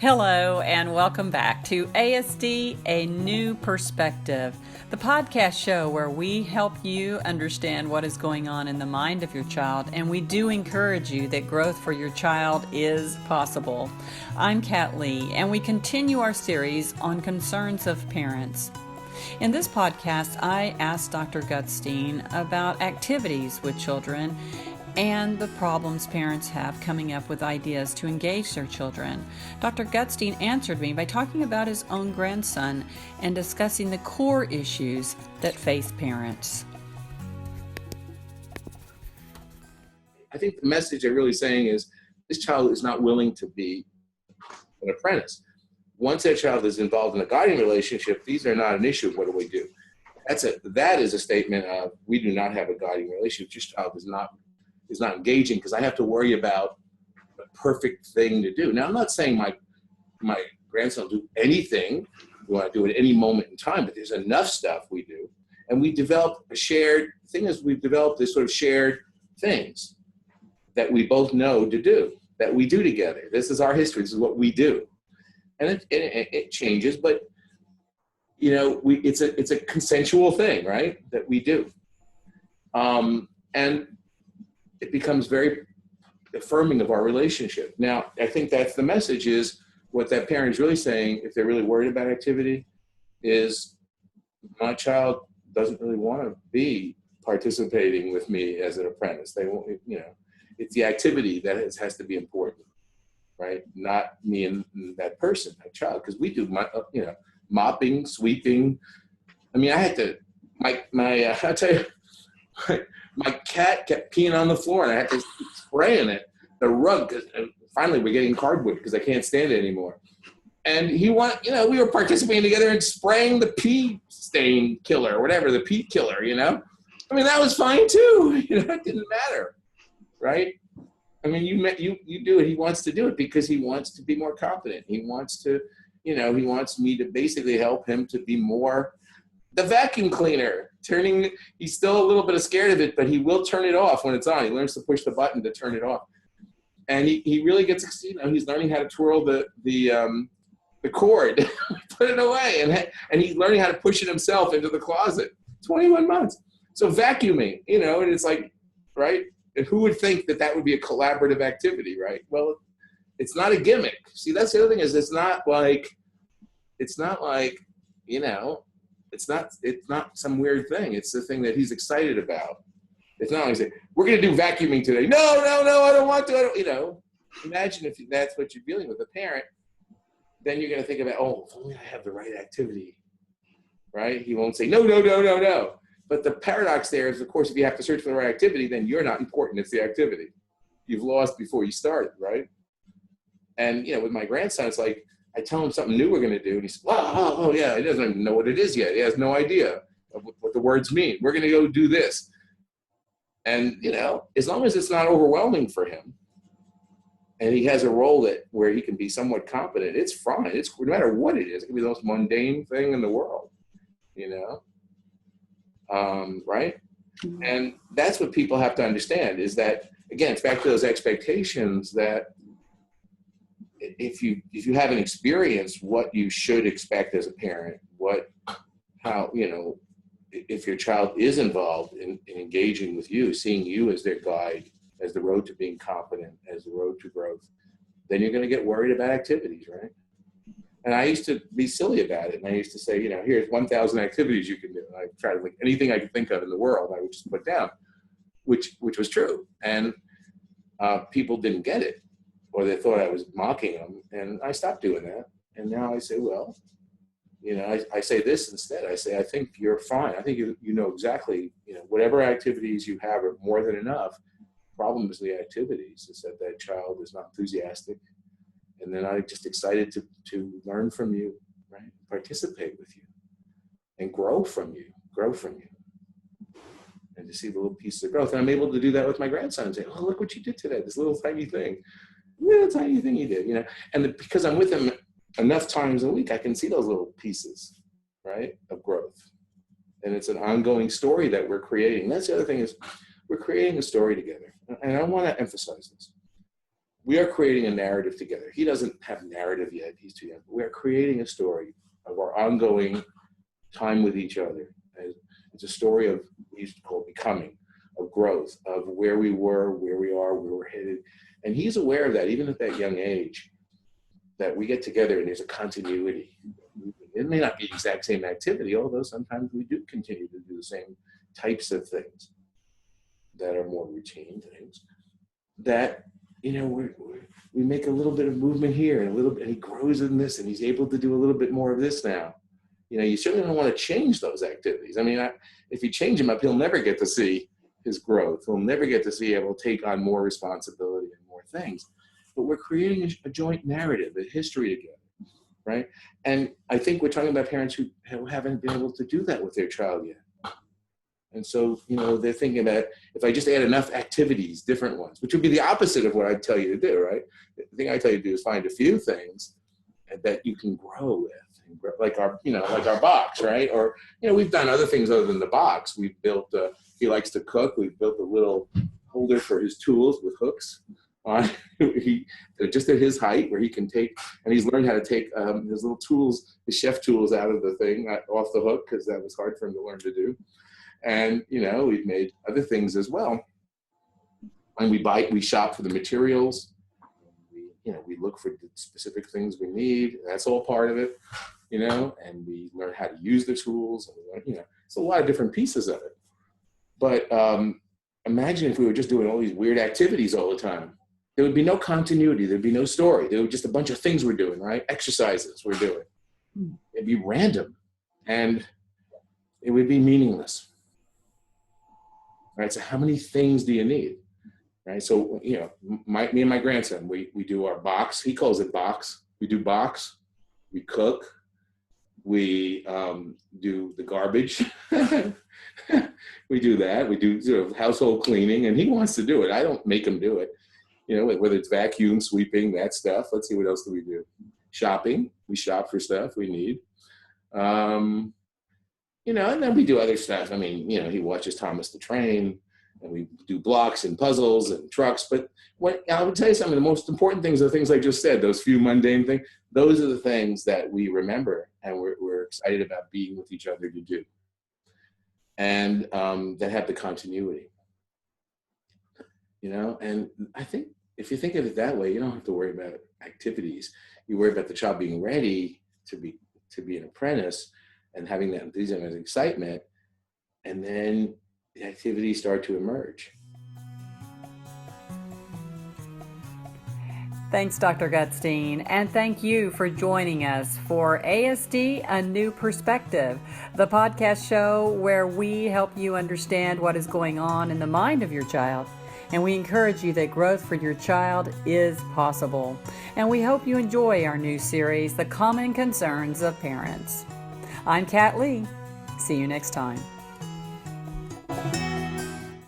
Hello, and welcome back to ASD A New Perspective, the podcast show where we help you understand what is going on in the mind of your child, and we do encourage you that growth for your child is possible. I'm Kat Lee, and we continue our series on concerns of parents. In this podcast, I asked Dr. Gutstein about activities with children and the problems parents have coming up with ideas to engage their children. Dr. Gutstein answered me by talking about his own grandson and discussing the core issues that face parents. I think the message they're really saying is this child is not willing to be an apprentice. Once that child is involved in a guiding relationship, these are not an issue. What do we do? That is a statement of we do not have a guiding relationship. This child is not engaging because I have to worry about the perfect thing to do. Now, I'm not saying my grandson will do anything we want to do at any moment in time, but there's enough stuff we do. And we develop we've developed this sort of shared things that we both know to do, that we do together. This is our history. This is what we do. And it changes, but it's a consensual thing, right? That we do. And it becomes very affirming of our relationship. Now, I think that's the message is what that parent is really saying, if they're really worried about activity, is my child doesn't really want to be participating with me as an apprentice. They won't, it's the activity that has to be important, right? Not me and that person, that child, because we do, mopping, sweeping. I mean, I had to, I'll tell you, my cat kept peeing on the floor, and I had to spray in it, the rug. And finally, we're getting cardboard because I can't stand it anymore. And we were participating together in spraying the pee stain killer, or whatever, the pee killer, I mean, that was fine too. It didn't matter, right? I mean, you do it. He wants to do it because he wants to be more confident. He wants to, he wants me to basically help him to be more the vacuum cleaner. He's still a little bit scared of it, but he will turn it off when it's on. He learns to push the button to turn it off. And he really gets, he's learning how to twirl the cord, put it away. And he's learning how to push it himself into the closet. 21 months. So vacuuming, and it's like, right? And who would think that would be a collaborative activity, right? Well, it's not a gimmick. See, that's the other thing is it's not like, it's not some weird thing. It's the thing that he's excited about. It's not like say, we're going to do vacuuming today. No, I don't want to. Imagine if that's what you're dealing with, a parent, then you're going to think about, if only I have the right activity, right? He won't say, no. But the paradox there is, of course, if you have to search for the right activity, then you're not important. It's the activity. You've lost before you started, right? And, with my grandson, it's like, I tell him something new we're going to do, and he says, oh, yeah, he doesn't even know what it is yet. He has no idea of what the words mean. We're going to go do this. And, as long as it's not overwhelming for him, and he has a role where he can be somewhat competent, it's fine. It's no matter what it is. It can be the most mundane thing in the world, right? Mm-hmm. And that's what people have to understand is that, again, it's back to those expectations that if you haven't experienced what you should expect as a parent, if your child is involved in engaging with you, seeing you as their guide, as the road to being competent, as the road to growth, then you're going to get worried about activities, right? And I used to be silly about it. And I used to say, here's 1,000 activities you can do. And I tried to anything I could think of in the world, I would just put down, which was true. And people didn't get it, or they thought I was mocking them. And I stopped doing that. And now I say, well, I say this instead. I say, I think you're fine. I think you know exactly, whatever activities you have are more than enough. Problem is the activities, is that child is not enthusiastic. And then I'm just excited to learn from you, right? Participate with you and grow from you. And to see the little pieces of growth. And I'm able to do that with my grandson and say, oh, look what you did today, this little tiny thing. Little tiny thing you did, And because I'm with him enough times a week, I can see those little pieces, right, of growth. And it's an ongoing story that we're creating. That's the other thing is we're creating a story together. And I want to emphasize this. we are creating a narrative together. He doesn't have narrative yet. He's too young. We are creating a story of our ongoing time with each other. It's a story of, we used to call becoming, of growth, of where we were, where we are, where we're headed. And he's aware of that, even at that young age, that we get together and there's a continuity. It may not be the exact same activity, although sometimes we do continue to do the same types of things that are more routine things. That, we make a little bit of movement here and a little bit, and he grows in this, and he's able to do a little bit more of this now. You certainly don't want to change those activities. I mean, if you change him up, he'll never get to see his growth. He'll never get to see able to take on more responsibility and more things. But we're creating a joint narrative, a history together, right? And I think we're talking about parents who haven't been able to do that with their child yet. And so, they're thinking that if I just add enough activities, different ones, which would be the opposite of what I tell you to do, right? The thing I tell you to do is find a few things that you can grow with, like our box, right? Or, we've done other things other than the box. We've built, he likes to cook. We've built a little holder for his tools with hooks on, just at his height, where he can take, and he's learned how to take his little tools, his chef tools out of the thing, off the hook, because that was hard for him to learn to do. And, we've made other things as well. And we shop for the materials. We look for the specific things we need. That's all part of it, and we learn how to use the tools. And we learn, it's a lot of different pieces of it. But imagine if we were just doing all these weird activities all the time. There would be no continuity. There'd be no story. There would be just a bunch of things we're doing, right? Exercises we're doing. It'd be random, and it would be meaningless. Right, so how many things do you need? Right, so me and my grandson, we do our box. He calls it box. We do box. We cook. We do the garbage. We do that. We do sort of household cleaning, and he wants to do it. I don't make him do it. Whether it's vacuum, sweeping, that stuff. Let's see, what else do we do? Shopping. We shop for stuff we need. And then we do other stuff. I mean, he watches Thomas the Train, and we do blocks and puzzles and trucks. But I would tell you something, the most important things are the things I just said, those few mundane things. Those are the things that we remember, and we're excited about being with each other to do. And that have the continuity. And I think if you think of it that way, you don't have to worry about activities. You worry about the child being ready to be an apprentice, and having that enthusiasm and excitement, and then the activities start to emerge. Thanks, Dr. Gutstein, and thank you for joining us for ASD, A New Perspective, the podcast show where we help you understand what is going on in the mind of your child. And we encourage you that growth for your child is possible. And we hope you enjoy our new series, The Common Concerns of Parents. I'm Kat Lee. See you next time.